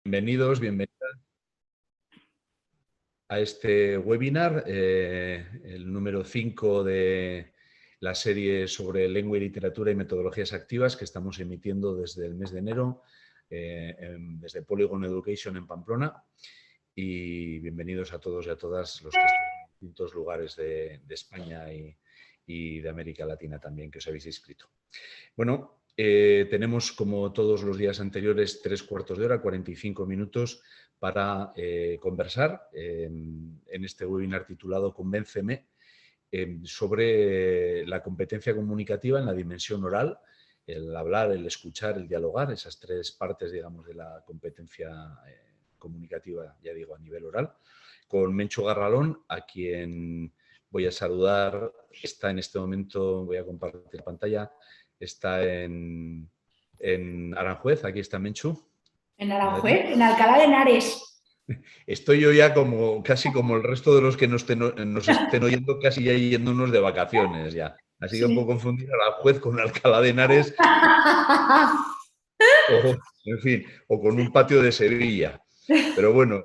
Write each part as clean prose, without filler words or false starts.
Bienvenidos, bienvenidas a este webinar, el número 5 de la serie sobre lengua y literatura y metodologías activas que estamos emitiendo desde el mes de enero, desde Polygon Education en Pamplona. Y bienvenidos a todos y a todas los que están en distintos lugares de España y de América Latina también, que os habéis inscrito. Bueno, tenemos, como todos los días anteriores, 3/4 de hora, 45 minutos para conversar en este webinar titulado Convénceme sobre la competencia comunicativa en la dimensión oral, el hablar, el escuchar, el dialogar, esas tres partes, digamos, de la competencia comunicativa, ya digo, a nivel oral, con Menchu Garralón, a quien voy a saludar. Está en este momento, voy a compartir pantalla, está en Aranjuez. Aquí está Menchu. En Aranjuez, en Alcalá de Henares. Estoy yo ya casi como el resto de los que nos estén oyendo, casi ya yéndonos de vacaciones ya. Así que un poco confundir Aranjuez con Alcalá de Henares. En fin, o con un patio de Sevilla. Pero bueno,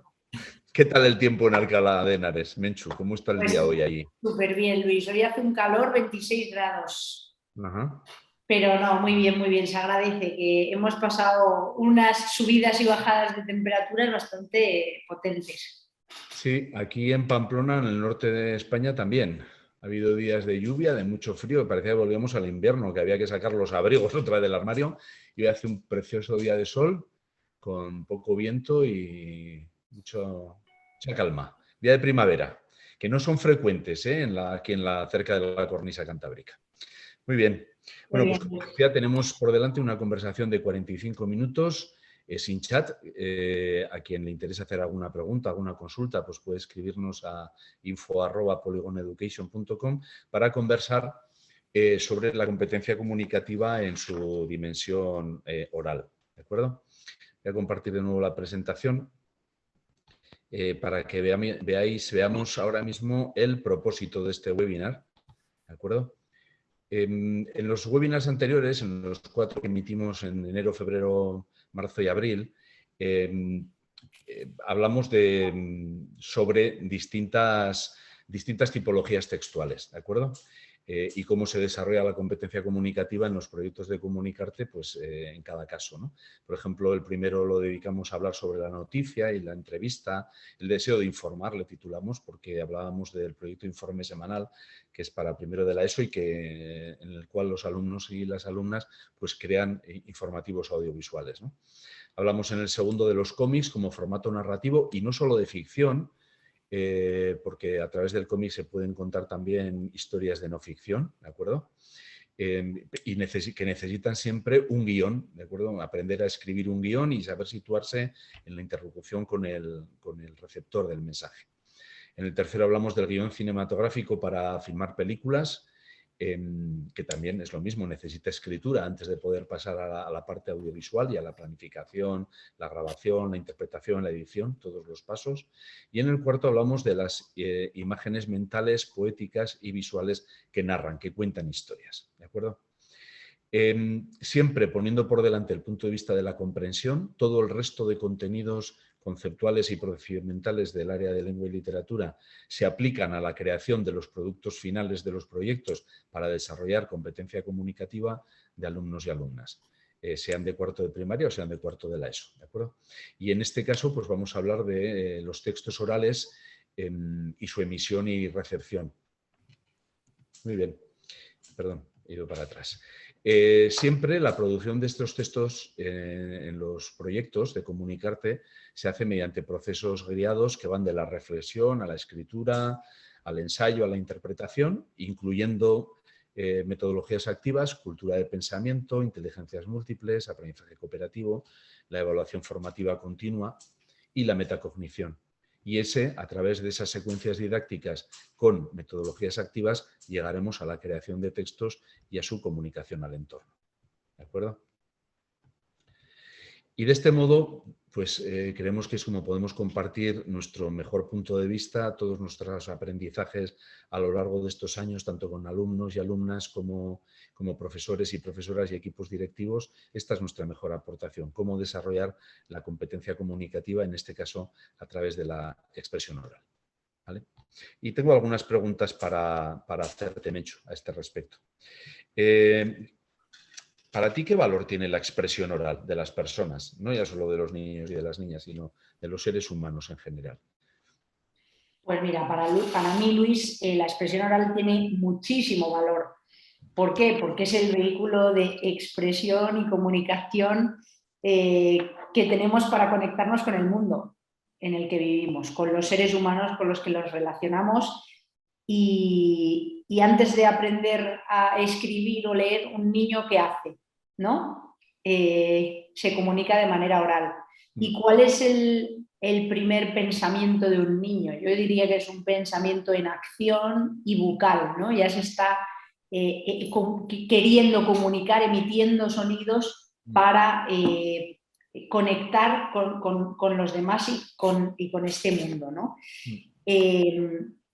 ¿qué tal el tiempo en Alcalá de Henares, Menchu? ¿Cómo está el día hoy allí? Súper bien, Luis. Hoy hace un calor, 26 grados. Ajá. Pero no, muy bien. Se agradece que hemos pasado unas subidas y bajadas de temperaturas bastante potentes. Sí, aquí en Pamplona, en el norte de España, también. Ha habido días de lluvia, de mucho frío. Parecía que volvíamos al invierno, que había que sacar los abrigos otra vez del armario. Y hoy hace un precioso día de sol, con poco viento y mucha calma. Día de primavera, que no son frecuentes aquí cerca de la cornisa cantábrica. Muy bien. Bueno, pues como decía, tenemos por delante una conversación de 45 minutos sin chat. A quien le interese hacer alguna pregunta, alguna consulta, pues puede escribirnos a info@polygoneducation.com para conversar sobre la competencia comunicativa en su dimensión oral. ¿De acuerdo? Voy a compartir de nuevo la presentación para que veamos ahora mismo el propósito de este webinar. ¿De acuerdo? En los webinars anteriores, en los 4 que emitimos en enero, febrero, marzo y abril, hablamos sobre distintas tipologías textuales, ¿de acuerdo? Y cómo se desarrolla la competencia comunicativa en los proyectos de Comunicarte, pues en cada caso, ¿no? Por ejemplo, el primero lo dedicamos a hablar sobre la noticia y la entrevista, el deseo de informar, le titulamos, porque hablábamos del proyecto Informe Semanal, que es para primero de la ESO y en el cual los alumnos y las alumnas pues crean informativos audiovisuales, ¿no? Hablamos en el segundo de los cómics como formato narrativo y no solo de ficción, porque a través del cómic se pueden contar también historias de no ficción, ¿de acuerdo? Y que necesitan siempre un guión, ¿de acuerdo? Aprender a escribir un guión y saber situarse en la interlocución con el receptor del mensaje. En el tercero hablamos del guión cinematográfico para filmar películas, que también es lo mismo, necesita escritura antes de poder pasar a la parte audiovisual y a la planificación, la grabación, la interpretación, la edición, todos los pasos. Y en el cuarto hablamos de las imágenes mentales, poéticas y visuales que narran, que cuentan historias. ¿De acuerdo? Siempre poniendo por delante el punto de vista de la comprensión, todo el resto de contenidos conceptuales y procedimentales del área de lengua y literatura se aplican a la creación de los productos finales de los proyectos para desarrollar competencia comunicativa de alumnos y alumnas, sean de cuarto de primaria o sean de cuarto de la ESO, ¿de acuerdo? Y en este caso pues vamos a hablar de los textos orales y su emisión y recepción. Muy bien, perdón, he ido para atrás. Siempre la producción de estos textos en los proyectos de Comunicarte se hace mediante procesos guiados que van de la reflexión a la escritura, al ensayo, a la interpretación, incluyendo metodologías activas, cultura de pensamiento, inteligencias múltiples, aprendizaje cooperativo, la evaluación formativa continua y la metacognición. Y a través de esas secuencias didácticas con metodologías activas, llegaremos a la creación de textos y a su comunicación al entorno. ¿De acuerdo? Y de este modo, Pues creemos que es como podemos compartir nuestro mejor punto de vista, todos nuestros aprendizajes a lo largo de estos años, tanto con alumnos y alumnas como profesores y profesoras y equipos directivos. Esta es nuestra mejor aportación, cómo desarrollar la competencia comunicativa, en este caso a través de la expresión oral. ¿Vale? Y tengo algunas preguntas para hacerte, Mencho, a este respecto. ¿Para ti qué valor tiene la expresión oral de las personas? No ya solo de los niños y de las niñas, sino de los seres humanos en general. Pues mira, para mí, Luis, la expresión oral tiene muchísimo valor. ¿Por qué? Porque es el vehículo de expresión y comunicación que tenemos para conectarnos con el mundo en el que vivimos, con los seres humanos con los que los relacionamos. Y antes de aprender a escribir o leer, un niño, ¿qué hace? ¿No? Se comunica de manera oral. ¿Y cuál es el primer pensamiento de un niño? Yo diría que es un pensamiento en acción y bucal, ¿no? Ya se está queriendo comunicar, emitiendo sonidos para conectar con los demás y con este mundo, ¿no?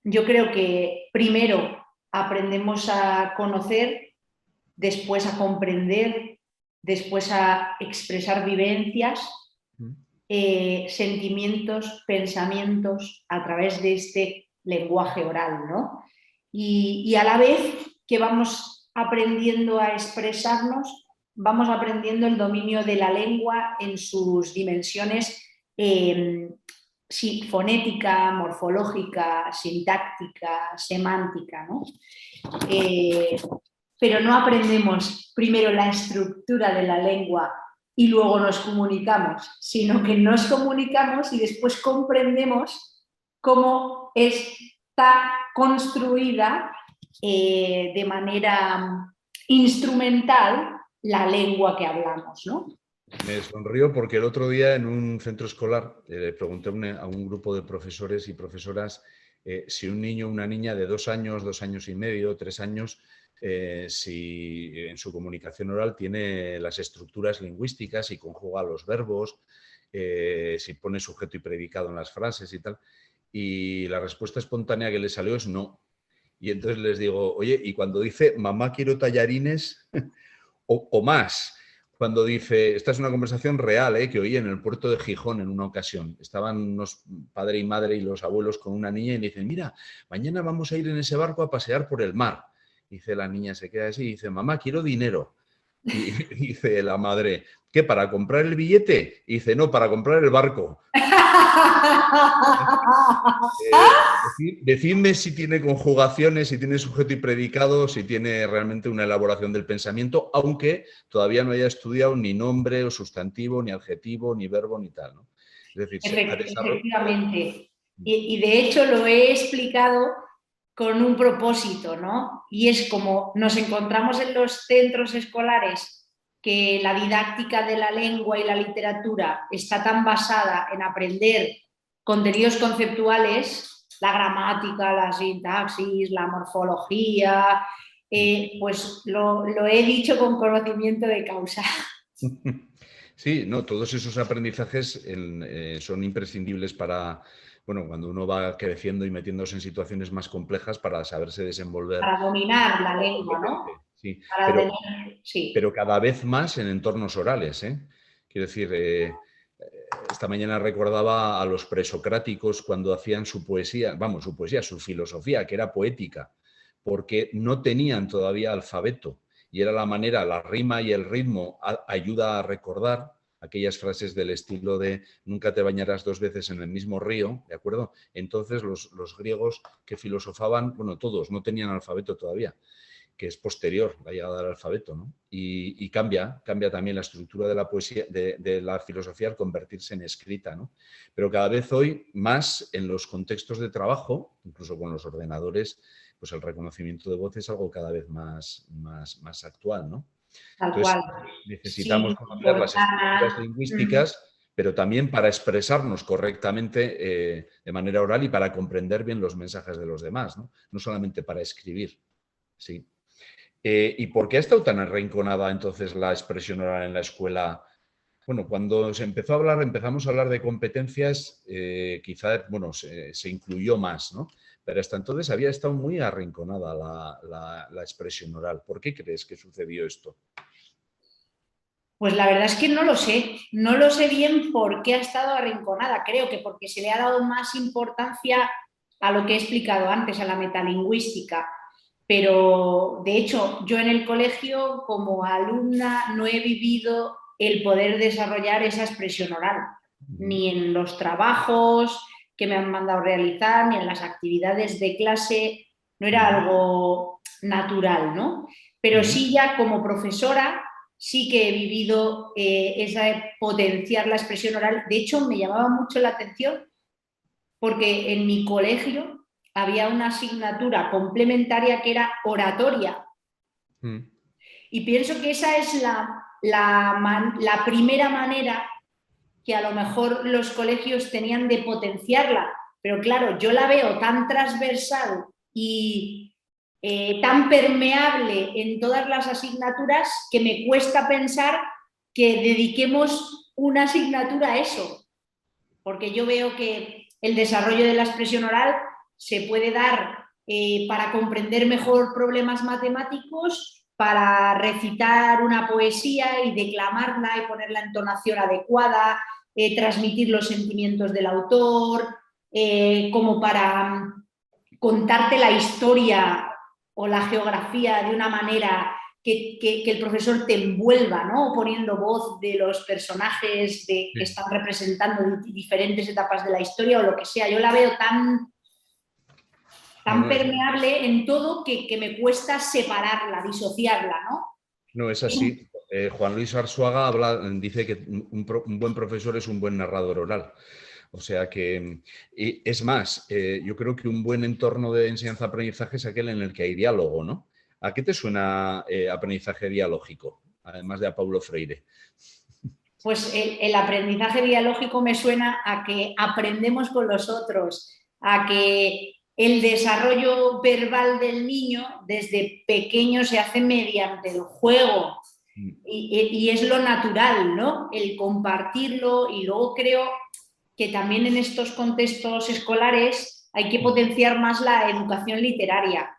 Yo creo que primero aprendemos a conocer, después a comprender, después a expresar vivencias, sentimientos, pensamientos a través de este lenguaje oral, ¿no? Y a la vez que vamos aprendiendo a expresarnos, vamos aprendiendo el dominio de la lengua en sus dimensiones sí, fonética, morfológica, sintáctica, semántica, ¿no? Pero no aprendemos primero la estructura de la lengua y luego nos comunicamos, sino que nos comunicamos y después comprendemos cómo está construida de manera instrumental la lengua que hablamos, ¿no? Me sonrío porque el otro día en un centro escolar le pregunté a un grupo de profesores y profesoras si un niño o una niña de 2 años, 2 años y medio, 3 años, si en su comunicación oral tiene las estructuras lingüísticas, si conjuga los verbos, si pone sujeto y predicado en las frases y tal. Y la respuesta espontánea que le salió es no. Y entonces les digo, oye, y cuando dice mamá quiero tallarines o más, cuando dice, esta es una conversación real que oí en el puerto de Gijón en una ocasión. Estaban unos padre y madre y los abuelos con una niña y le dicen, mira, mañana vamos a ir en ese barco a pasear por el mar. Dice la niña, se queda así y dice, mamá, quiero dinero. Y dice la madre, ¿qué, para comprar el billete? Y dice, no, para comprar el barco. Decidme si tiene conjugaciones, si tiene sujeto y predicado, si tiene realmente una elaboración del pensamiento, aunque todavía no haya estudiado ni nombre o sustantivo, ni adjetivo, ni verbo, ni tal, ¿no? Es decir, efectivamente. Y de hecho lo he explicado con un propósito, ¿no? Y es como nos encontramos en los centros escolares que la didáctica de la lengua y la literatura está tan basada en aprender contenidos conceptuales, la gramática, la sintaxis, la morfología, pues lo he dicho con conocimiento de causa. Sí, no, todos esos aprendizajes son imprescindibles para, bueno, cuando uno va creciendo y metiéndose en situaciones más complejas para saberse desenvolver. Para dominar la lengua, ¿no? Sí, para pero cada vez más en entornos orales, ¿eh? Quiero decir, esta mañana recordaba a los presocráticos cuando hacían su poesía, vamos, su filosofía, que era poética, porque no tenían todavía alfabeto y era la manera, la rima y el ritmo ayuda a recordar aquellas frases del estilo de nunca te bañarás 2 veces en el mismo río, ¿de acuerdo? Entonces los griegos que filosofaban, bueno, todos no tenían alfabeto todavía, que es posterior la llegada del alfabeto, ¿no? Y cambia también la estructura de la poesía, de la filosofía al convertirse en escrita, ¿no? Pero cada vez hoy más en los contextos de trabajo, incluso con los ordenadores, pues el reconocimiento de voz es algo cada vez más actual, ¿no? Tal Entonces, cual. necesitamos Sí, conocer las estructuras lingüísticas, pero también para expresarnos correctamente de manera oral y para comprender bien los mensajes de los demás, ¿no? No solamente para escribir. Sí. ¿Y por qué ha estado tan arrinconada entonces la expresión oral en la escuela Bueno, cuando se empezó a hablar, empezamos a hablar de competencias, quizá, bueno, se incluyó más, ¿no? Pero hasta entonces había estado muy arrinconada la expresión oral. ¿Por qué crees que sucedió esto? Pues la verdad es que no lo sé. No lo sé bien por qué ha estado arrinconada. Creo que porque se le ha dado más importancia a lo que he explicado antes, a la metalingüística. Pero, de hecho, yo en el colegio, como alumna, no he vivido el poder desarrollar esa expresión oral, ni en los trabajos que me han mandado realizar, ni en las actividades de clase. No era algo natural, ¿no? Pero sí, ya como profesora, sí que he vivido esa potenciar la expresión oral. De hecho, me llamaba mucho la atención porque en mi colegio había una asignatura complementaria que era oratoria. Y pienso que esa es la primera manera que a lo mejor los colegios tenían de potenciarla. Pero claro, yo la veo tan transversal y tan permeable en todas las asignaturas que me cuesta pensar que dediquemos una asignatura a eso. Porque yo veo que el desarrollo de la expresión oral se puede dar para comprender mejor problemas matemáticos, para recitar una poesía y declamarla y poner la entonación adecuada, transmitir los sentimientos del autor, como para contarte la historia o la geografía de una manera que el profesor te envuelva, ¿no? Poniendo voz de los personajes que están representando diferentes etapas de la historia o lo que sea. Yo la veo tan permeable en todo que me cuesta separarla, disociarla, ¿no? No, es así. Juan Luis Arzuaga dice que un buen profesor es un buen narrador oral. O sea que, es más, yo creo que un buen entorno de enseñanza-aprendizaje es aquel en el que hay diálogo, ¿no? ¿A qué te suena aprendizaje dialógico, además de a Paulo Freire? Pues el aprendizaje dialógico me suena a que aprendemos con los otros, a que el desarrollo verbal del niño desde pequeño se hace mediante el juego y es lo natural, ¿no? El compartirlo, y luego creo que también en estos contextos escolares hay que potenciar más la educación literaria.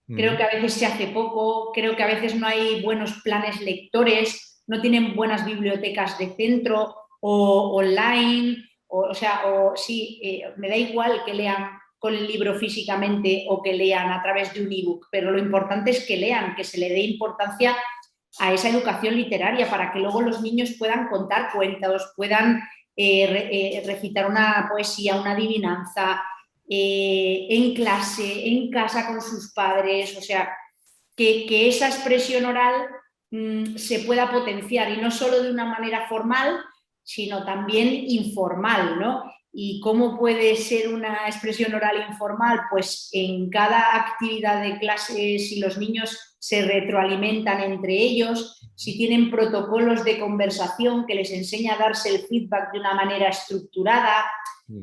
Creo que a veces se hace poco, creo que a veces no hay buenos planes lectores, no tienen buenas bibliotecas de centro o online, me da igual que lean con el libro físicamente o que lean a través de un ebook, pero lo importante es que lean, que se le dé importancia a esa educación literaria para que luego los niños puedan contar cuentos, puedan recitar una poesía, una adivinanza, en clase, en casa con sus padres, o sea, que esa expresión oral se pueda potenciar, y no solo de una manera formal, sino también informal, ¿no? ¿Y cómo puede ser una expresión oral informal? Pues en cada actividad de clase, si los niños se retroalimentan entre ellos, si tienen protocolos de conversación que les enseña a darse el feedback de una manera estructurada,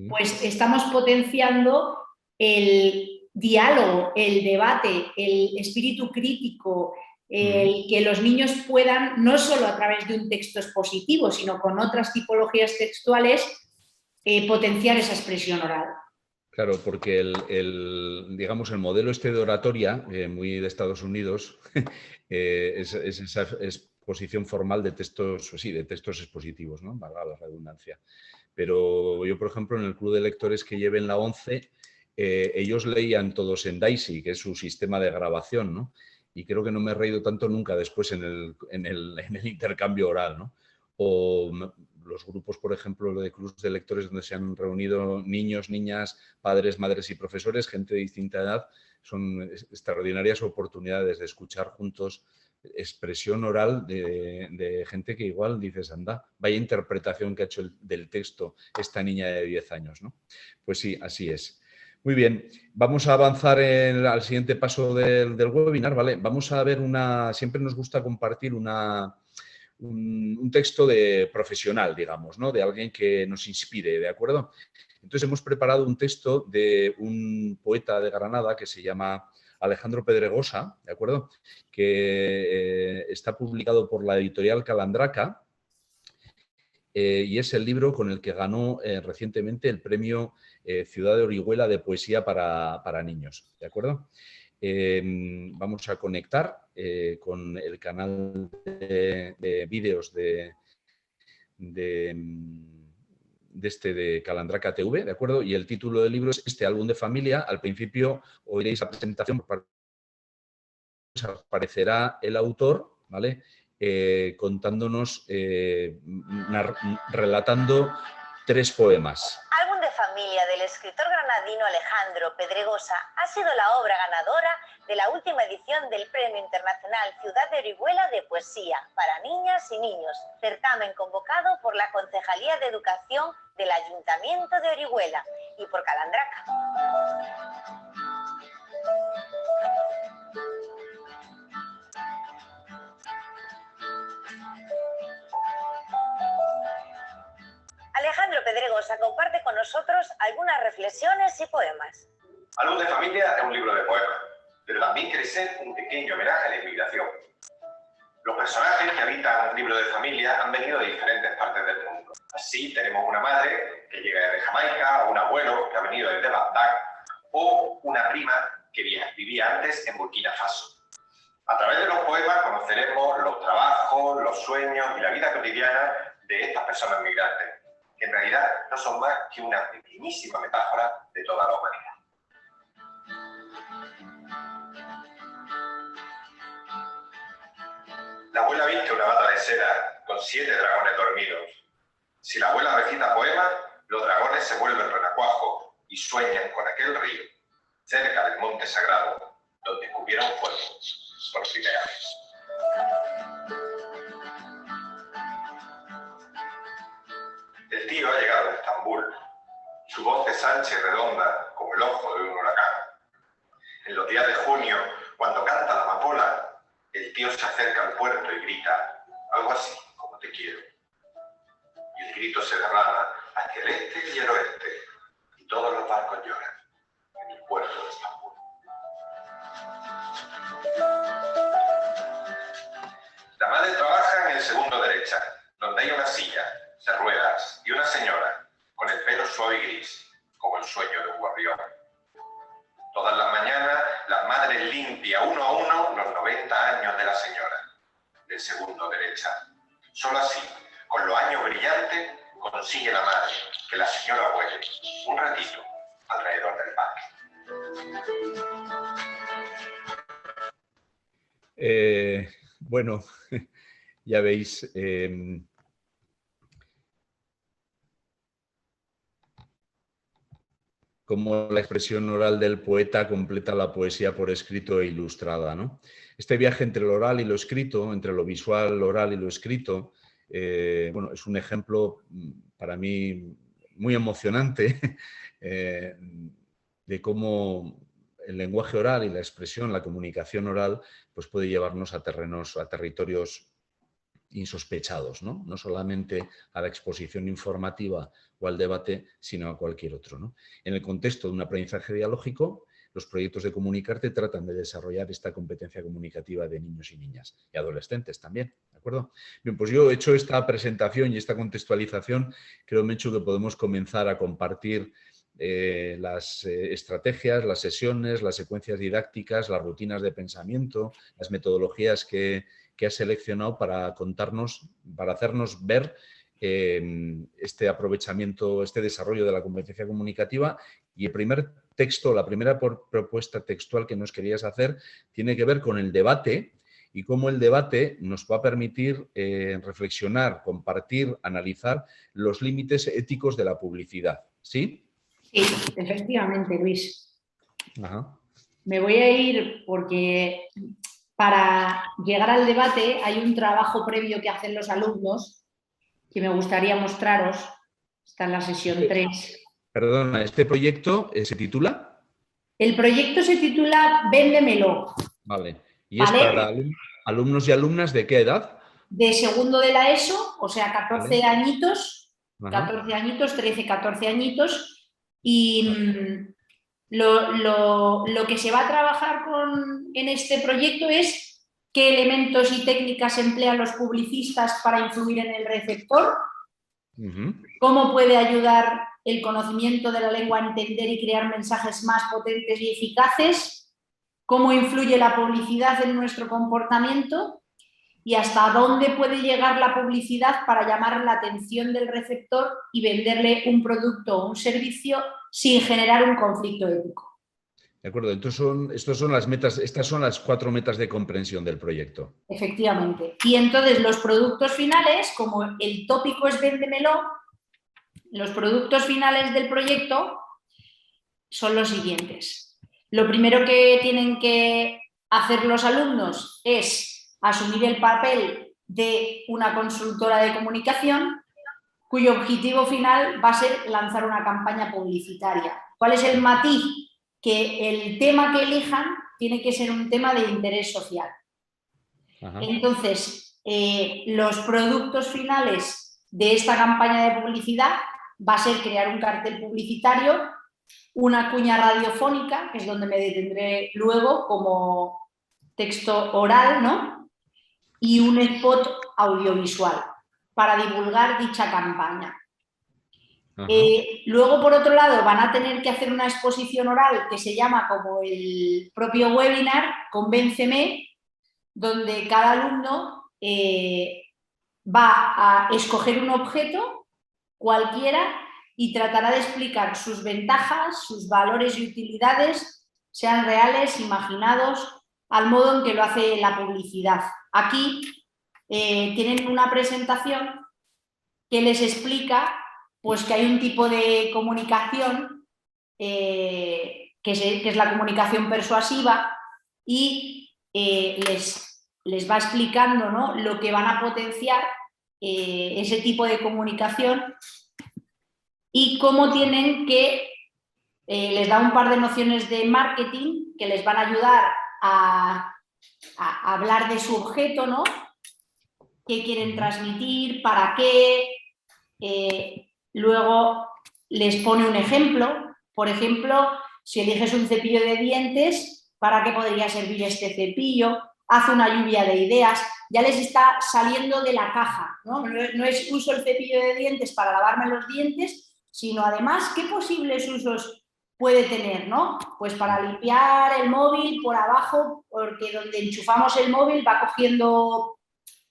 pues estamos potenciando el diálogo, el debate, el espíritu crítico, que los niños puedan, no solo a través de un texto expositivo, sino con otras tipologías textuales, potenciar esa expresión oral. Claro, porque digamos, el modelo este de oratoria, muy de Estados Unidos, es esa exposición formal de textos, sí, de textos expositivos, ¿no? Valga la redundancia. Pero yo, por ejemplo, en el club de lectores que llevé en la 11, ellos leían todos en Daisy, que es su sistema de grabación, ¿no? Y creo que no me he reído tanto nunca después en el intercambio oral, ¿no? O los grupos, por ejemplo, de clubes de lectores donde se han reunido niños, niñas, padres, madres y profesores, gente de distinta edad, son extraordinarias oportunidades de escuchar juntos expresión oral de gente que igual dices, anda, vaya interpretación que ha hecho del texto esta niña de 10 años, ¿no? Pues sí, así es. Muy bien, vamos a avanzar al siguiente paso del webinar, ¿vale? Vamos a ver siempre nos gusta compartir un texto de profesional, digamos, ¿no? De alguien que nos inspire, ¿de acuerdo? Entonces hemos preparado un texto de un poeta de Granada que se llama Alejandro Pedregosa, ¿de acuerdo? Que está publicado por la editorial Calandraca y es el libro con el que ganó recientemente el premio Ciudad de Orihuela de poesía para niños, ¿de acuerdo? Vamos a conectar con el canal de vídeos de Calandraca TV, ¿de acuerdo? Y el título del libro es Este álbum de familia. Al principio oiréis la presentación, aparecerá el autor, ¿vale? Contándonos, relatando 3 poemas. Álbum de familia del escritor granadino Alejandro Pedregosa ha sido la obra ganadora de la última edición del Premio Internacional Ciudad de Orihuela de Poesía para Niñas y Niños, certamen convocado por la Concejalía de Educación del Ayuntamiento de Orihuela y por Calandraca. Alejandro Pedregosa comparte con nosotros algunas reflexiones y poemas. Álbum de familia es un libro de poemas, pero también quiere ser un pequeño homenaje a la inmigración. Los personajes que habitan el libro de familia han venido de diferentes partes del mundo. Así tenemos una madre que llega desde Jamaica, un abuelo que ha venido desde Bagdad o una prima que vivía antes en Burkina Faso. A través de los poemas conoceremos los trabajos, los sueños y la vida cotidiana de estas personas migrantes, que en realidad no son más que una pequeñísima metáfora de toda la humanidad. La abuela viste una bata de seda con 7 dragones dormidos. Si la abuela recita poemas, los dragones se vuelven renacuajos y sueñan con aquel río, cerca del monte sagrado, donde escupieron fuego por primera vez. El tío ha llegado a Estambul. Su voz es ancha y redonda como el ojo de un huracán. En los días de junio, cuando canta la amapola, el tío se acerca al puerto y grita algo así como te quiero. Y el grito se derrama hacia el este y el oeste, y todos los barcos lloran en el puerto de Estambul. La madre trabaja en el segundo derecha, donde hay una silla de ruedas y una señora con el pelo suave y gris, como el sueño de un gorrión. Todas las mañanas, la madre limpia uno a uno los 90 años de la señora, del segundo derecha. Solo así, con los años brillantes, consigue la madre que la señora vuele un ratito alrededor del parque. Bueno, ya veis, cómo la expresión oral del poeta completa la poesía por escrito e ilustrada, ¿no? Este viaje entre lo oral y lo escrito, entre lo visual, lo oral y lo escrito, bueno, es un ejemplo para mí muy emocionante de cómo el lenguaje oral y la expresión, la comunicación oral, pues puede llevarnos a territorios insospechados, ¿no? No solamente a la exposición informativa o al debate, sino a cualquier otro, ¿no? En el contexto de un aprendizaje dialógico, los proyectos de Comunicarte tratan de desarrollar esta competencia comunicativa de niños y niñas y adolescentes también, ¿de acuerdo? Bien, pues yo he hecho esta presentación y esta contextualización, creo, Menchu, que podemos comenzar a compartir las estrategias, las sesiones, las secuencias didácticas, las rutinas de pensamiento, las metodologías que has seleccionado para contarnos, para hacernos ver este aprovechamiento, este desarrollo de la competencia comunicativa. Y el primer texto, la primera propuesta textual que nos querías hacer tiene que ver con el debate y cómo el debate nos va a permitir reflexionar, compartir, analizar los límites éticos de la publicidad. ¿Sí? Sí, efectivamente, Luis. Ajá. Me voy a ir porque para llegar al debate hay un trabajo previo que hacen los alumnos que me gustaría mostraros. Está en la sesión 3. Perdona, ¿este proyecto se titula? El proyecto se titula Véndemelo. Vale. ¿Y es para alumnos y alumnas de qué edad? De segundo de la ESO, o sea, 14 Vale. añitos, Ajá. 14 añitos, 13, 14 añitos. Y lo que se va a trabajar en este proyecto es qué elementos y técnicas emplean los publicistas para influir en el receptor, ¿Cómo puede ayudar el conocimiento de la lengua a entender y crear mensajes más potentes y eficaces? ¿Cómo influye la publicidad en nuestro comportamiento? ¿Y hasta dónde puede llegar la publicidad para llamar la atención del receptor y venderle un producto o un servicio sin generar un conflicto ético? De acuerdo, entonces estas son las 4 metas de comprensión del proyecto. Efectivamente. Y entonces los productos finales, como el tópico es véndemelo, los productos finales del proyecto son los siguientes. Lo primero que tienen que hacer los alumnos es asumir el papel de una consultora de comunicación cuyo objetivo final va a ser lanzar una campaña publicitaria. ¿Cuál es el matiz? Que el tema que elijan tiene que ser un tema de interés social. Ajá. Entonces, los productos finales de esta campaña de publicidad va a ser crear un cartel publicitario, una cuña radiofónica, que es donde me detendré luego como texto oral, ¿no? Y un spot audiovisual para divulgar dicha campaña. Luego, por otro lado, van a tener que hacer una exposición oral que se llama como el propio webinar, Convénceme, donde cada alumno va a escoger un objeto, cualquiera, y tratará de explicar sus ventajas, sus valores y utilidades, sean reales, imaginados, al modo en que lo hace la publicidad. Aquí tienen una presentación que les explica pues, que hay un tipo de comunicación que es la comunicación persuasiva y les va explicando, ¿no?, lo que van a potenciar ese tipo de comunicación y cómo tienen que, les da un par de nociones de marketing que les van a ayudar a hablar de su objeto, ¿no?, qué quieren transmitir, para qué. Luego les pone un ejemplo. Por ejemplo, si eliges un cepillo de dientes, ¿para qué podría servir este cepillo? Hace una lluvia de ideas. Ya les está saliendo de la caja, ¿no? No es uso el cepillo de dientes para lavarme los dientes, sino además, ¿qué posibles usos puede tener, ¿no? Pues para limpiar el móvil por abajo, porque donde enchufamos el móvil va cogiendo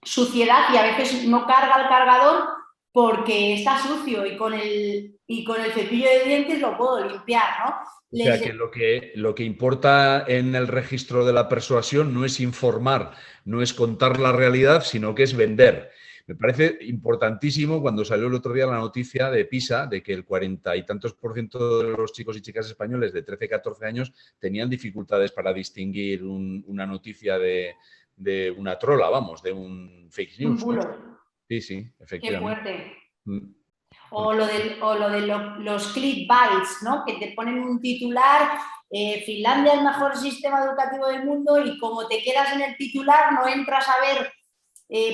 suciedad y a veces no carga el cargador porque está sucio y con el cepillo de dientes lo puedo limpiar, ¿no? O sea que lo que importa en el registro de la persuasión no es informar, no es contar la realidad, sino que es vender. Me parece importantísimo cuando salió el otro día la noticia de PISA de que el 40 y tantos % de los chicos y chicas españoles de 13, 14 años tenían dificultades para distinguir una noticia de una trola, vamos, de un fake news. Un bulo. ¿No? Sí, efectivamente. Qué fuerte. O lo de los clickbaits, ¿no? Que te ponen un titular, Finlandia es el mejor sistema educativo del mundo, y como te quedas en el titular no entras a ver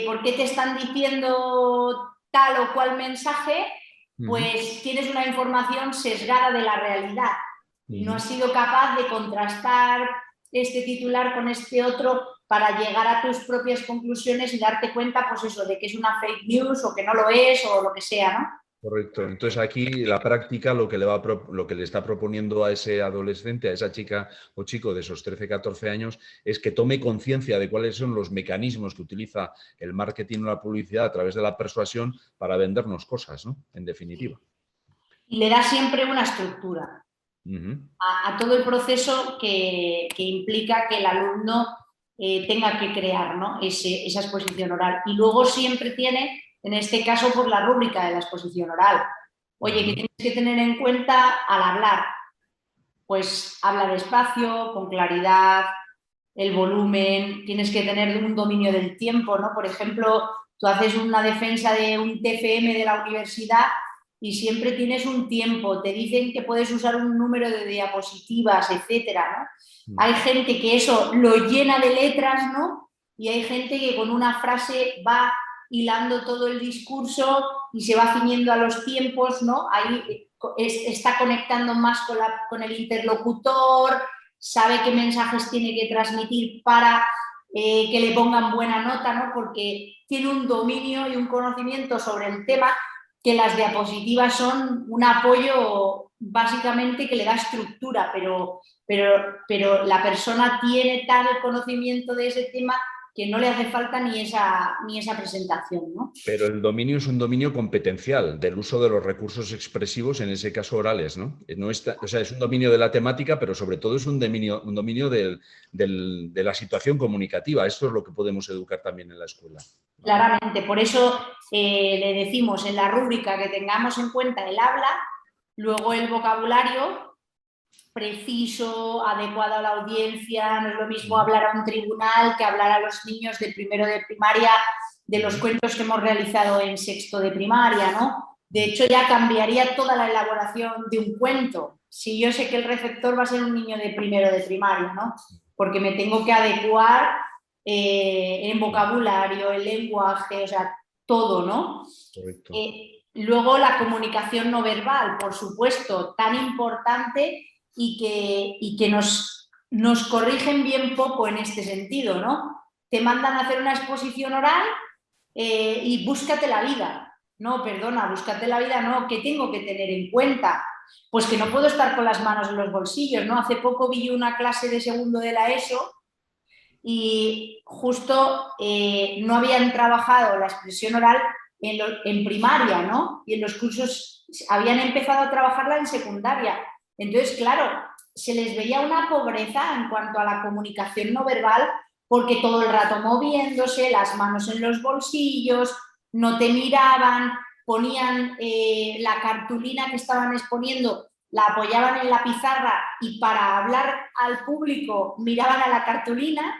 por qué te están diciendo tal o cual mensaje, pues tienes una información sesgada de la realidad. No has sido capaz de contrastar este titular con este otro para llegar a tus propias conclusiones y darte cuenta, pues eso, de que es una fake news o que no lo es o lo que sea, ¿no? Correcto. Entonces aquí la práctica lo que le está proponiendo a ese adolescente, a esa chica o chico de esos 13, 14 años, es que tome conciencia de cuáles son los mecanismos que utiliza el marketing o la publicidad a través de la persuasión para vendernos cosas, ¿no? En definitiva. Y le da siempre una estructura a todo el proceso que implica que el alumno tenga que crear, ¿no?, esa exposición oral. Y luego siempre tiene, en este caso, por la rúbrica de la exposición oral. Oye, ¿qué tienes que tener en cuenta al hablar? Pues habla despacio, con claridad, el volumen, tienes que tener un dominio del tiempo, ¿no? Por ejemplo, tú haces una defensa de un TFM de la universidad y siempre tienes un tiempo, te dicen que puedes usar un número de diapositivas, etcétera, ¿no? Hay gente que eso lo llena de letras, ¿no? Y hay gente que con una frase va hilando todo el discurso y se va ciñendo a los tiempos, ¿no? Ahí está conectando más con el interlocutor, sabe qué mensajes tiene que transmitir para que le pongan buena nota, ¿no? Porque tiene un dominio y un conocimiento sobre el tema que las diapositivas son un apoyo básicamente que le da estructura, pero la persona tiene tal conocimiento de ese tema que no le hace falta ni esa presentación, ¿no? Pero el dominio es un dominio competencial del uso de los recursos expresivos, en ese caso orales, ¿no? O sea, es un dominio de la temática, pero sobre todo es un dominio de la situación comunicativa. Esto es lo que podemos educar también en la escuela. Claramente, por eso le decimos en la rúbrica que tengamos en cuenta el habla, luego el vocabulario preciso, adecuado a la audiencia. No es lo mismo hablar a un tribunal que hablar a los niños de primero de primaria de los cuentos que hemos realizado en sexto de primaria, ¿no? De hecho, ya cambiaría toda la elaboración de un cuento si yo sé que el receptor va a ser un niño de primero de primaria, ¿no? Porque me tengo que adecuar en vocabulario, en lenguaje, o sea, todo, ¿no? Correcto. Luego la comunicación no verbal, por supuesto, tan importante y que nos corrigen bien poco en este sentido, ¿no? Te mandan a hacer una exposición oral y búscate la vida. No, perdona, búscate la vida, no, ¿qué tengo que tener en cuenta? Pues que no puedo estar con las manos en los bolsillos, ¿no? Hace poco vi una clase de segundo de la ESO y justo no habían trabajado la expresión oral en primaria, ¿no? Y en los cursos habían empezado a trabajarla en secundaria. Entonces, claro, se les veía una pobreza en cuanto a la comunicación no verbal porque todo el rato moviéndose, las manos en los bolsillos, no te miraban, ponían la cartulina que estaban exponiendo, la apoyaban en la pizarra y para hablar al público miraban a la cartulina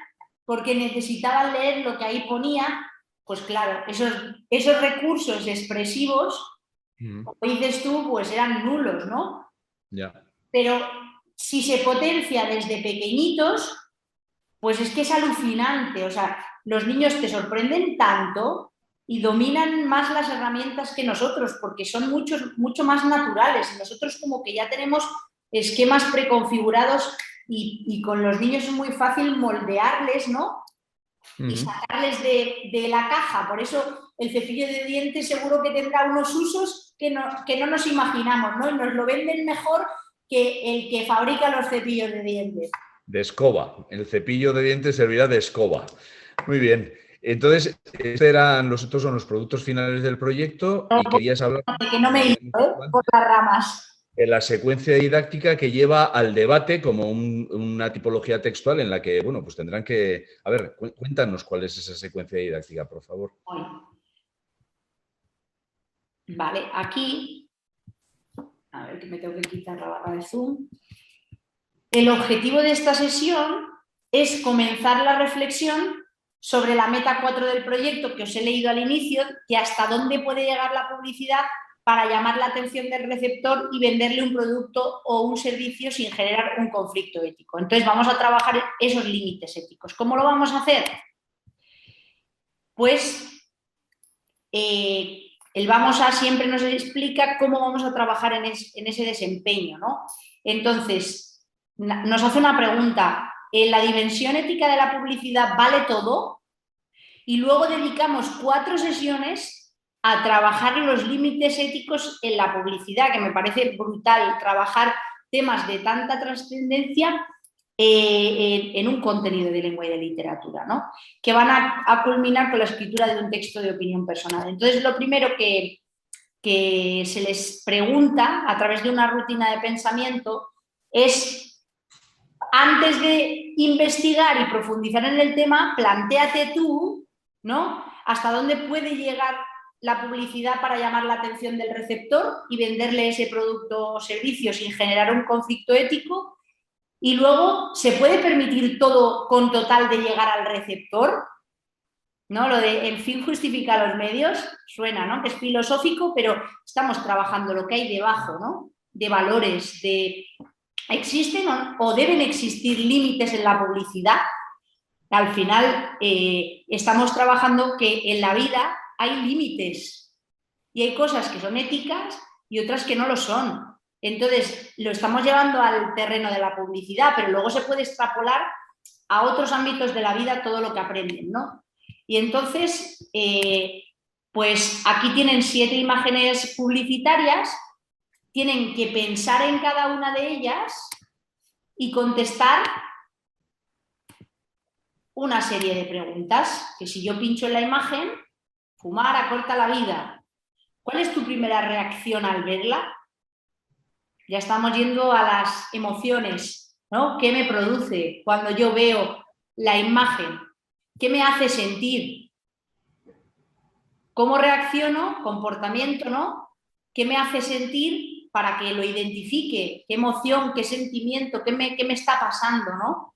porque necesitaban leer lo que ahí ponía. Pues claro, esos recursos expresivos, como dices tú, pues eran nulos, ¿no? Ya. Pero si se potencia desde pequeñitos, pues es que es alucinante. O sea, los niños te sorprenden tanto y dominan más las herramientas que nosotros, porque son mucho más naturales. Nosotros como que ya tenemos esquemas preconfigurados y con los niños es muy fácil moldearles, ¿no? Y sacarles de la caja. Por eso el cepillo de dientes seguro que tendrá unos usos que no nos imaginamos, ¿no? Y nos lo venden mejor que el que fabrica los cepillos de dientes. De escoba. El cepillo de dientes servirá de escoba. Muy bien. Entonces, estos son los productos finales del proyecto y querías hablar que no me he ido, por las ramas. De la secuencia didáctica que lleva al debate como una tipología textual en la que, bueno, pues tendrán que... A ver, cuéntanos cuál es esa secuencia didáctica, por favor. Vale, aquí... A ver, que me tengo que quitar la barra de Zoom. El objetivo de esta sesión es comenzar la reflexión sobre la meta 4 del proyecto que os he leído al inicio, que hasta dónde puede llegar la publicidad para llamar la atención del receptor y venderle un producto o un servicio sin generar un conflicto ético. Entonces vamos a trabajar esos límites éticos. ¿Cómo lo vamos a hacer? Pues el vamos a siempre nos explica cómo vamos a trabajar en ese desempeño, ¿no? Entonces, nos hace una pregunta. ¿En la dimensión ética de la publicidad vale todo? Y luego dedicamos 4 sesiones a trabajar los límites éticos en la publicidad, que me parece brutal trabajar temas de tanta trascendencia en un contenido de lengua y de literatura, ¿no? Que van a culminar con la escritura de un texto de opinión personal. Entonces, lo primero que se les pregunta a través de una rutina de pensamiento es, antes de investigar y profundizar en el tema, plantéate tú, ¿no?, hasta dónde puede llegar la publicidad para llamar la atención del receptor y venderle ese producto o servicio sin generar un conflicto ético. Y luego, ¿se puede permitir todo con total de llegar al receptor? ¿No? Lo de el fin justifica los medios suena, ¿no?, que es filosófico, pero estamos trabajando lo que hay debajo, ¿no?, de valores, de ¿existen o deben existir límites en la publicidad? Al final estamos trabajando que en la vida hay límites y hay cosas que son éticas y otras que no lo son. Entonces, lo estamos llevando al terreno de la publicidad, pero luego se puede extrapolar a otros ámbitos de la vida todo lo que aprenden, ¿no? Y entonces, Pues aquí tienen 7 imágenes publicitarias, tienen que pensar en cada una de ellas y contestar una serie de preguntas, que si yo pincho en la imagen, fumar acorta la vida. ¿Cuál es tu primera reacción al verla? Ya estamos yendo a las emociones, ¿no? ¿Qué me produce cuando yo veo la imagen? ¿Qué me hace sentir? ¿Cómo reacciono? Comportamiento, ¿no? ¿Qué me hace sentir para que lo identifique? ¿Qué emoción, qué sentimiento, qué me está pasando, ¿no?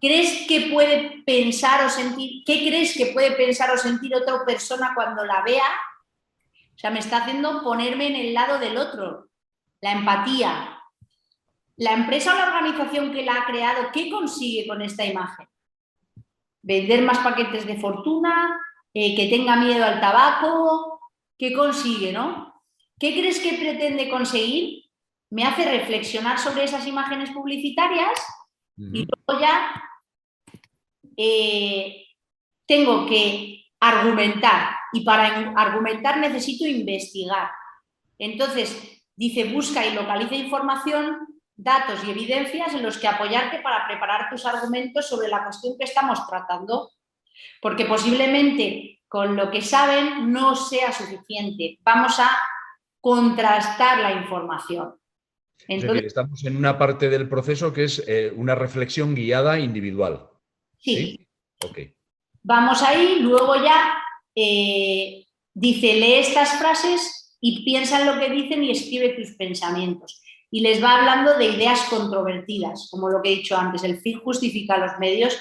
¿Crees que puede pensar o sentir? ¿Qué crees que puede pensar o sentir otra persona cuando la vea? O sea, me está haciendo ponerme en el lado del otro. La empatía. La empresa o la organización que la ha creado, ¿qué consigue con esta imagen? Vender más paquetes de fortuna, que tenga miedo al tabaco, ¿qué consigue, no? ¿Qué crees que pretende conseguir? Me hace reflexionar sobre esas imágenes publicitarias y luego ya tengo que argumentar, y para argumentar necesito investigar. Entonces, dice, busca y localiza información, datos y evidencias en los que apoyarte para preparar tus argumentos sobre la cuestión que estamos tratando, porque posiblemente con lo que saben no sea suficiente. Vamos a contrastar la información. Entonces, es decir, estamos en una parte del proceso que es una reflexión guiada individual. Sí. Ok. Vamos ahí, luego ya dice, lee estas frases y piensa en lo que dicen y escribe tus pensamientos. Y les va hablando de ideas controvertidas, como lo que he dicho antes, el fin justifica los medios,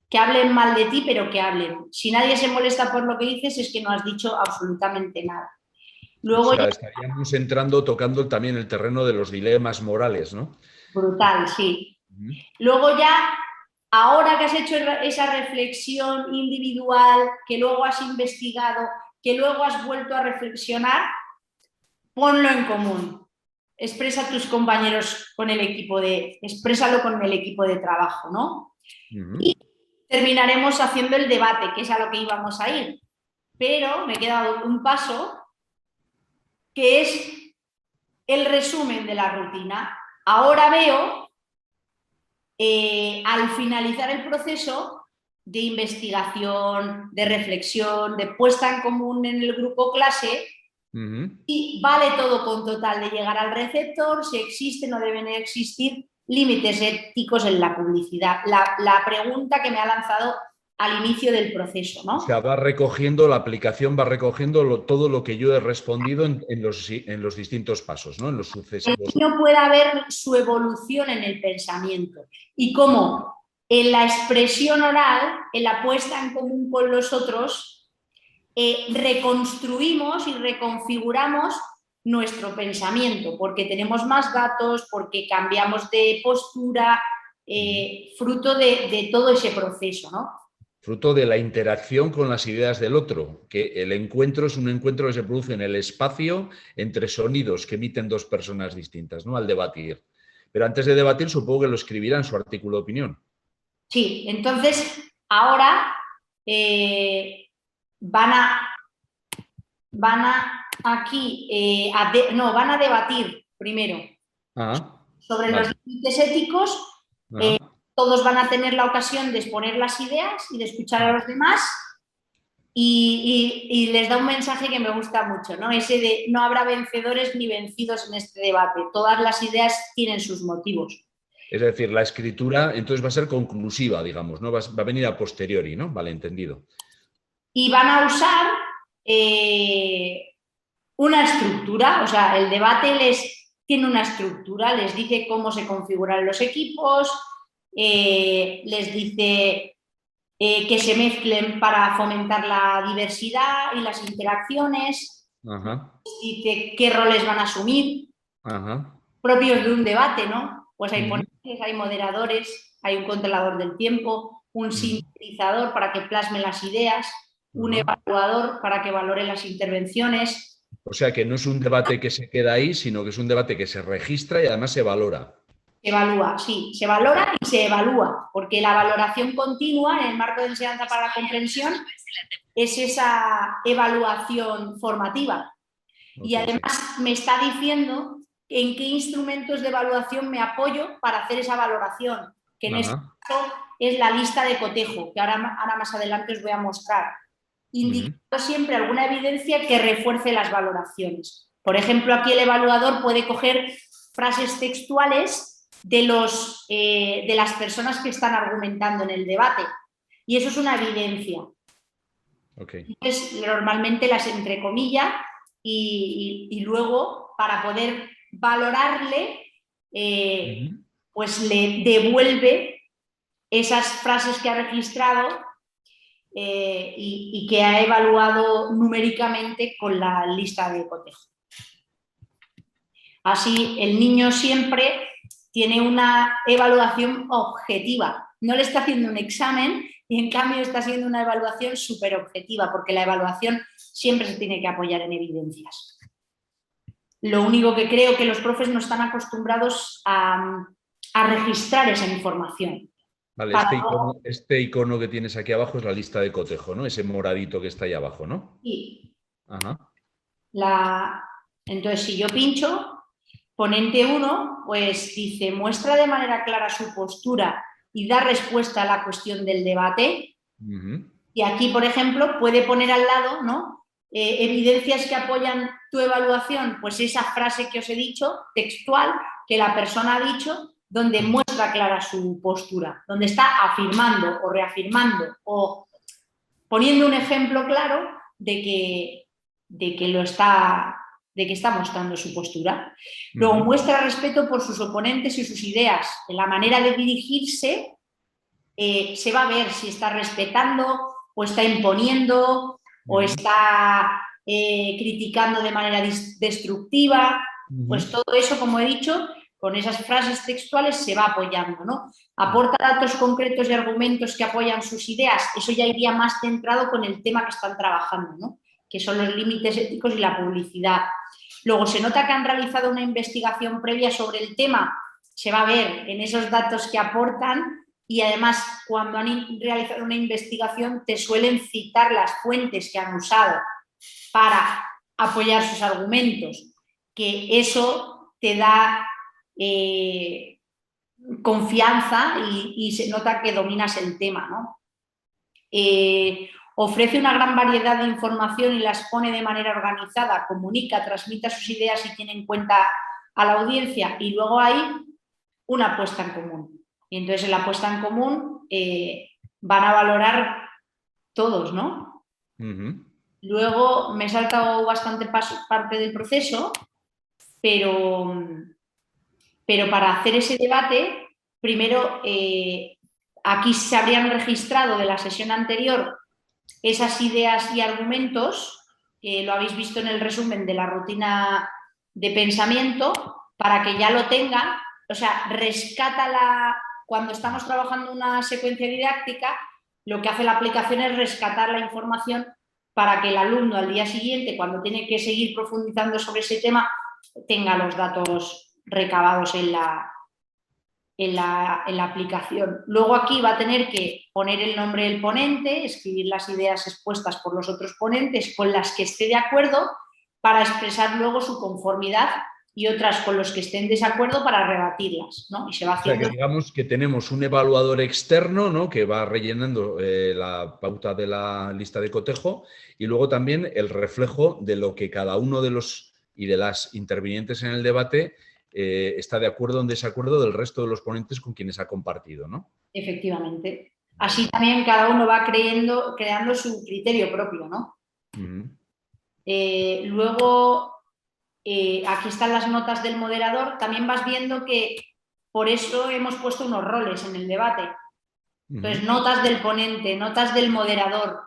que hablen mal de ti, pero que hablen. Si nadie se molesta por lo que dices, es que no has dicho absolutamente nada. Luego o sea, estaríamos entrando, tocando también el terreno de los dilemas morales, ¿no? Brutal, sí. Luego ya, ahora que has hecho esa reflexión individual, que luego has investigado, que luego has vuelto a reflexionar, ponlo en común. Expresa a tus compañeros con el equipo exprésalo con el equipo de trabajo, ¿no? Y terminaremos haciendo el debate, que es a lo que íbamos a ir. Pero me queda un paso, que es el resumen de la rutina. Ahora veo, al finalizar el proceso de investigación, de reflexión, de puesta en común en el grupo clase, y vale todo con total de llegar al receptor, si existen o deben existir límites éticos en la publicidad. La pregunta que me ha lanzado al inicio del proceso, ¿no? O sea, va recogiendo, la aplicación va recogiendo todo lo que yo he respondido en los distintos pasos, ¿no? En los sucesivos. El niño pueda ver su evolución en el pensamiento y cómo en la expresión oral, en la puesta en común con los otros, reconstruimos y reconfiguramos nuestro pensamiento, porque tenemos más datos, porque cambiamos de postura, fruto de todo ese proceso, ¿no? Fruto de la interacción con las ideas del otro, que el encuentro es un encuentro que se produce en el espacio entre sonidos que emiten dos personas distintas, ¿no? Al debatir. Pero antes de debatir, supongo que lo escribirá en su artículo de opinión. Sí, entonces ahora van a debatir primero sobre los límites éticos. Todos van a tener la ocasión de exponer las ideas y de escuchar a los demás, y les da un mensaje que me gusta mucho, ¿no? Ese de no habrá vencedores ni vencidos en este debate, todas las ideas tienen sus motivos. Es decir, la escritura entonces va a ser conclusiva, digamos, ¿no? Va a venir a posteriori, ¿no? Vale, entendido. Y van a usar una estructura, o sea, el debate tiene una estructura, les dice cómo se configuran los equipos, les dice que se mezclen para fomentar la diversidad y las interacciones, dice qué roles van a asumir, propios de un debate, ¿no? Pues hay ponentes, hay moderadores, hay un controlador del tiempo, un sintetizador para que plasmen las ideas, un evaluador para que valore las intervenciones. O sea que no es un debate que se queda ahí, sino que es un debate que se registra y además se valora. Se evalúa, sí, se valora y se evalúa, porque la valoración continua en el marco de enseñanza para la comprensión es esa evaluación formativa. Y además me está diciendo en qué instrumentos de evaluación me apoyo para hacer esa valoración, que en este caso es la lista de cotejo, que ahora más adelante os voy a mostrar, indicando siempre alguna evidencia que refuerce las valoraciones. Por ejemplo, aquí el evaluador puede coger frases textuales de las personas que están argumentando en el debate, y eso es una evidencia. Entonces, normalmente las entrecomilla y luego, para poder valorarle, pues le devuelve esas frases que ha registrado y que ha evaluado numéricamente con la lista de cotejo. Así, el niño siempre tiene una evaluación objetiva. No le está haciendo un examen y en cambio está haciendo una evaluación súper objetiva, porque la evaluación siempre se tiene que apoyar en evidencias. Lo único que creo que los profes no están acostumbrados a registrar esa información. Vale, este icono que tienes aquí abajo es la lista de cotejo, ¿no? Ese moradito que está ahí abajo, ¿no? Sí. Ajá. Entonces, si yo pincho, ponente 1, pues dice, muestra de manera clara su postura y da respuesta a la cuestión del debate. Y aquí, por ejemplo, puede poner al lado, ¿no? Evidencias que apoyan tu evaluación, pues esa frase que os he dicho, textual, que la persona ha dicho, donde muestra clara su postura, donde está afirmando o reafirmando o poniendo un ejemplo claro de que está mostrando su postura. Luego muestra respeto por sus oponentes y sus ideas. En la manera de dirigirse se va a ver si está respetando o está imponiendo o está criticando de manera destructiva. Pues todo eso, como he dicho, con esas frases textuales se va apoyando, ¿no? Aporta datos concretos y argumentos que apoyan sus ideas. Eso ya iría más centrado con el tema que están trabajando, ¿no? Que son los límites éticos y la publicidad. Luego, se nota que han realizado una investigación previa sobre el tema. Se va a ver en esos datos que aportan. Y además, cuando han realizado una investigación, te suelen citar las fuentes que han usado para apoyar sus argumentos, que eso te da confianza y se nota que dominas el tema, ¿no? Ofrece una gran variedad de información y la expone de manera organizada, comunica, transmite sus ideas y tiene en cuenta a la audiencia, y luego hay una apuesta en común. Y entonces en la apuesta en común van a valorar todos, ¿no? Luego me he saltado bastante parte del proceso, pero para hacer ese debate, primero aquí se habrían registrado de la sesión anterior esas ideas y argumentos, que lo habéis visto en el resumen de la rutina de pensamiento, para que ya lo tengan, o sea, cuando estamos trabajando una secuencia didáctica, lo que hace la aplicación es rescatar la información para que el alumno al día siguiente, cuando tiene que seguir profundizando sobre ese tema, tenga los datos recabados en la aplicación. Luego aquí va a tener que poner el nombre del ponente, escribir las ideas expuestas por los otros ponentes con las que esté de acuerdo para expresar luego su conformidad, y otras con los que estén en desacuerdo para rebatirlas, ¿no? Y se va haciendo... O sea, que digamos que tenemos un evaluador externo, ¿no?, que va rellenando la pauta de la lista de cotejo, y luego también el reflejo de lo que cada uno de los y de las intervinientes en el debate está de acuerdo o en desacuerdo del resto de los ponentes con quienes ha compartido, ¿no? Efectivamente. Así también cada uno va creando su criterio propio, ¿no? Luego... aquí están las notas del moderador. También vas viendo que por eso hemos puesto unos roles en el debate. Entonces, notas del ponente, notas del moderador.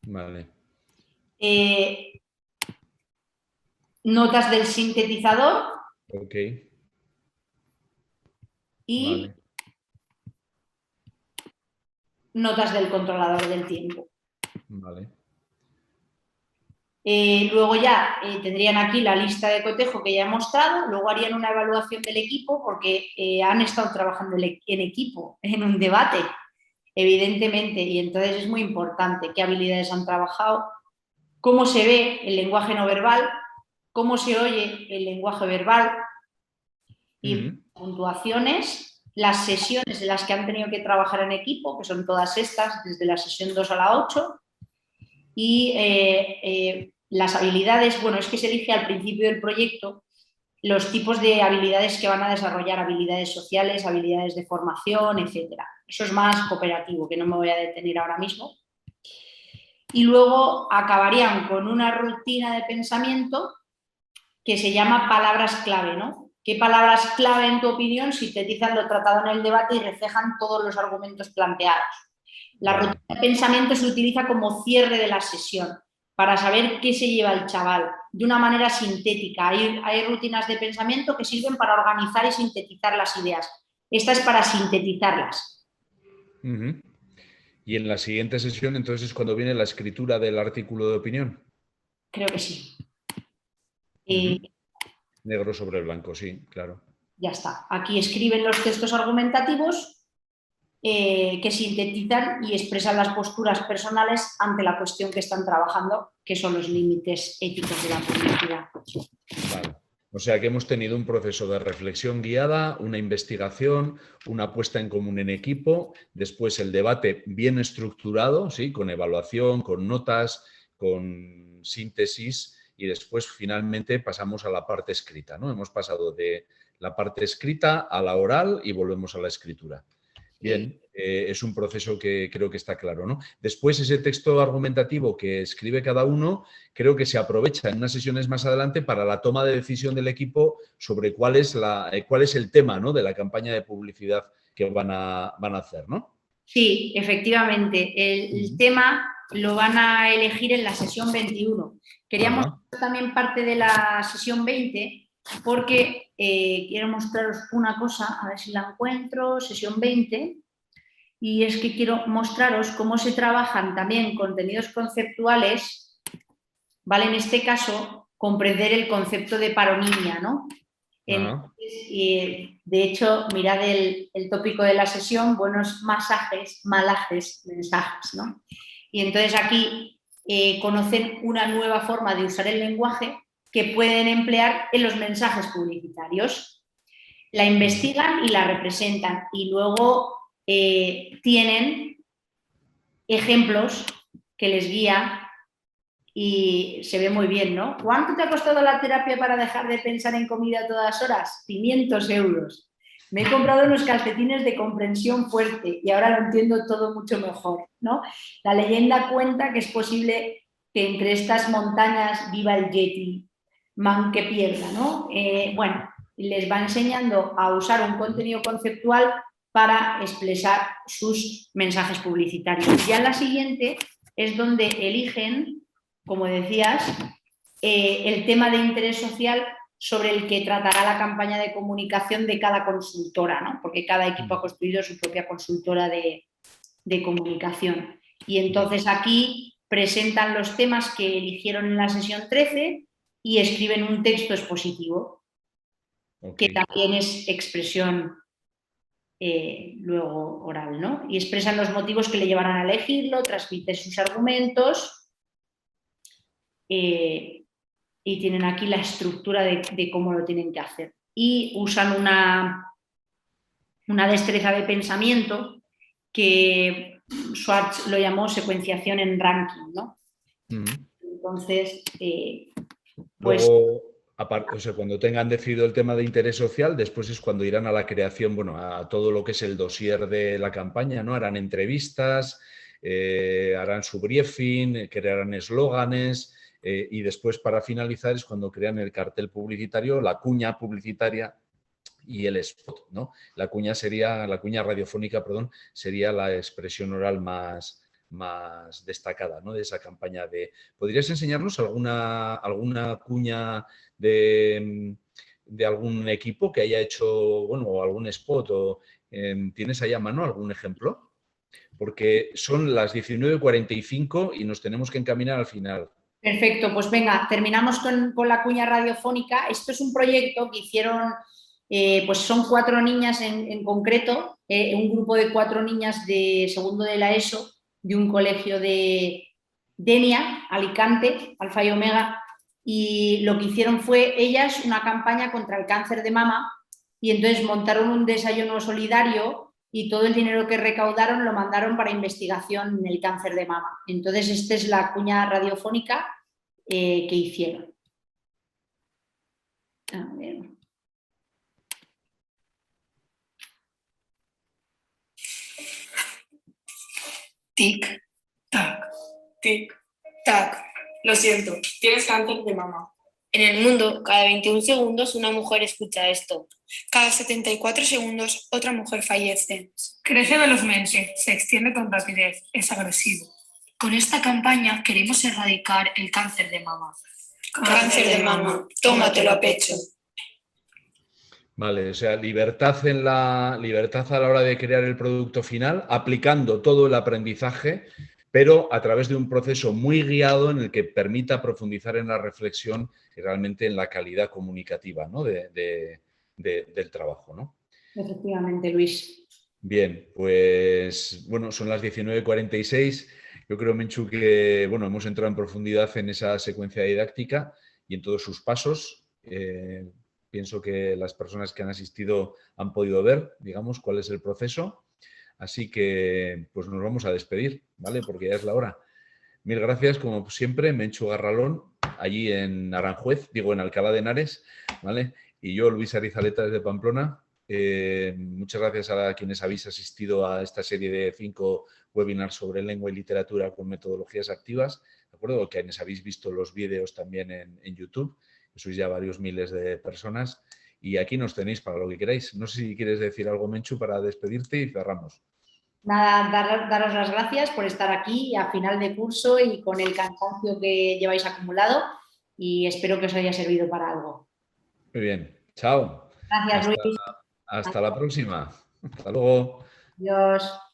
Vale. Notas del sintetizador. Ok. Y vale. Notas del controlador del tiempo. Vale. Luego ya tendrían aquí la lista de cotejo que ya he mostrado, luego harían una evaluación del equipo porque han estado trabajando en equipo en un debate. evidentemente, y entonces es muy importante qué habilidades han trabajado, cómo se ve el lenguaje no verbal, cómo se oye el lenguaje verbal y puntuaciones, las sesiones en las que han tenido que trabajar en equipo, que son todas estas, desde la sesión 2 a la 8, y las habilidades, bueno, es que se elige al principio del proyecto los tipos de habilidades que van a desarrollar, habilidades sociales, habilidades de formación, etc. Eso es más cooperativo, que no me voy a detener ahora mismo. Y luego acabarían con una rutina de pensamiento que se llama palabras clave, ¿no? ¿Qué palabras clave, en tu opinión, sintetizan lo tratado en el debate y reflejan todos los argumentos planteados? La rutina de pensamiento se utiliza como cierre de la sesión para saber qué se lleva el chaval de una manera sintética. Hay rutinas de pensamiento que sirven para organizar y sintetizar las ideas. Esta es para sintetizarlas. Y en la siguiente sesión, entonces, es cuando viene la escritura del artículo de opinión. Creo que sí. Negro sobre blanco, sí, claro. Ya está. Aquí escriben los textos argumentativos que sintetizan y expresan las posturas personales ante la cuestión que están trabajando, que son los límites éticos de la publicidad. Vale. O sea que hemos tenido un proceso de reflexión guiada, una investigación, una puesta en común en equipo, después el debate bien estructurado, ¿sí? Con evaluación, con notas, con síntesis, y después finalmente pasamos a la parte escrita, ¿no? Hemos pasado de la parte escrita a la oral y volvemos a la escritura. Bien, es un proceso que creo que está claro, ¿no? Después ese texto argumentativo que escribe cada uno, creo que se aprovecha en unas sesiones más adelante para la toma de decisión del equipo sobre cuál es el tema, ¿no? De la campaña de publicidad que van a hacer, ¿no? Sí, efectivamente. El tema lo van a elegir en la sesión 21. Queríamos también parte de la sesión 20 porque quiero mostraros una cosa, a ver si la encuentro, sesión 20, y es que quiero mostraros cómo se trabajan también contenidos conceptuales, ¿vale? En este caso, comprender el concepto de paronimia, ¿no? Entonces, de hecho, mirad el tópico de la sesión, buenos masajes, malajes, mensajes, ¿no? Y entonces aquí conocen una nueva forma de usar el lenguaje que pueden emplear en los mensajes publicitarios. La investigan y la representan y luego tienen ejemplos que les guía y se ve muy bien, ¿no? ¿Cuánto te ha costado la terapia para dejar de pensar en comida a todas horas? 500 euros. Me he comprado unos calcetines de comprensión fuerte y ahora lo entiendo todo mucho mejor, ¿no? La leyenda cuenta que es posible que entre estas montañas viva el Yeti, man que pierda, ¿no? Bueno, les va enseñando a usar un contenido conceptual para expresar sus mensajes publicitarios. Ya en la siguiente es donde eligen, como decías, el tema de interés social sobre el que tratará la campaña de comunicación de cada consultora, ¿no? Porque cada equipo ha construido su propia consultora de comunicación. Y entonces aquí presentan los temas que eligieron en la sesión 13 y escriben un texto expositivo, que también es expresión luego oral, ¿no? Y expresan los motivos que le llevarán a elegirlo, transmiten sus argumentos y tienen aquí la estructura de cómo lo tienen que hacer. Y usan una destreza de pensamiento que Schwartz lo llamó secuenciación en ranking, ¿no? Entonces, pues... Luego, o sea, cuando tengan decidido el tema de interés social, después es cuando irán a la creación, bueno, a todo lo que es el dossier de la campaña, ¿no? Harán entrevistas, harán su briefing, crearán eslóganes y después, para finalizar, es cuando crean el cartel publicitario, la cuña publicitaria y el spot, ¿no? La cuña radiofónica, perdón, sería la expresión oral más destacada, ¿no? De esa campaña de... ¿Podrías enseñarnos alguna cuña de algún equipo que haya hecho, bueno, o algún spot? ¿Tienes ahí a mano algún ejemplo? Porque son las 19:45 y nos tenemos que encaminar al final. Perfecto, pues venga, terminamos con la cuña radiofónica. Esto es un proyecto que hicieron pues son 4 niñas en concreto, un grupo de 4 niñas de segundo de la ESO, de un colegio de Denia, Alicante, Alfa y Omega, y lo que hicieron fue ellas una campaña contra el cáncer de mama, y entonces montaron un desayuno solidario y todo el dinero que recaudaron lo mandaron para investigación en el cáncer de mama. Entonces esta es la cuña radiofónica que hicieron. A ver. Tic, tac, tic, tac. Lo siento, tienes cáncer de mama. En el mundo, cada 21 segundos una mujer escucha esto. Cada 74 segundos otra mujer fallece. Crece velozmente, se extiende con rapidez, es agresivo. Con esta campaña queremos erradicar el cáncer de mama. Cáncer de mama, tómatelo a pecho. Vale, o sea, libertad a la hora de crear el producto final, aplicando todo el aprendizaje, pero a través de un proceso muy guiado en el que permita profundizar en la reflexión y realmente en la calidad comunicativa, ¿no? del trabajo, ¿no? Efectivamente, Luis. Bien, pues bueno, son las 19:46. Yo creo, Menchu, que bueno, hemos entrado en profundidad en esa secuencia didáctica y en todos sus pasos. Pienso que las personas que han asistido han podido ver, digamos, cuál es el proceso. Así que pues nos vamos a despedir, ¿vale? Porque ya es la hora. Mil gracias, como siempre, Menchu Garralón, allí en Aranjuez, digo, en Alcalá de Henares, ¿vale? Y yo, Luis Arizaleta, desde Pamplona. Muchas gracias a quienes habéis asistido a esta serie de 5 webinars sobre lengua y literatura con metodologías activas, ¿de acuerdo? O quienes habéis visto los vídeos también en YouTube, que sois ya varios miles de personas. Y aquí nos tenéis para lo que queráis. No sé si quieres decir algo, Menchu, para despedirte y cerramos. Nada, daros las gracias por estar aquí a final de curso y con el cansancio que lleváis acumulado, y espero que os haya servido para algo. Muy bien. Chao. Gracias, Luis. Hasta la próxima. Hasta luego. Adiós.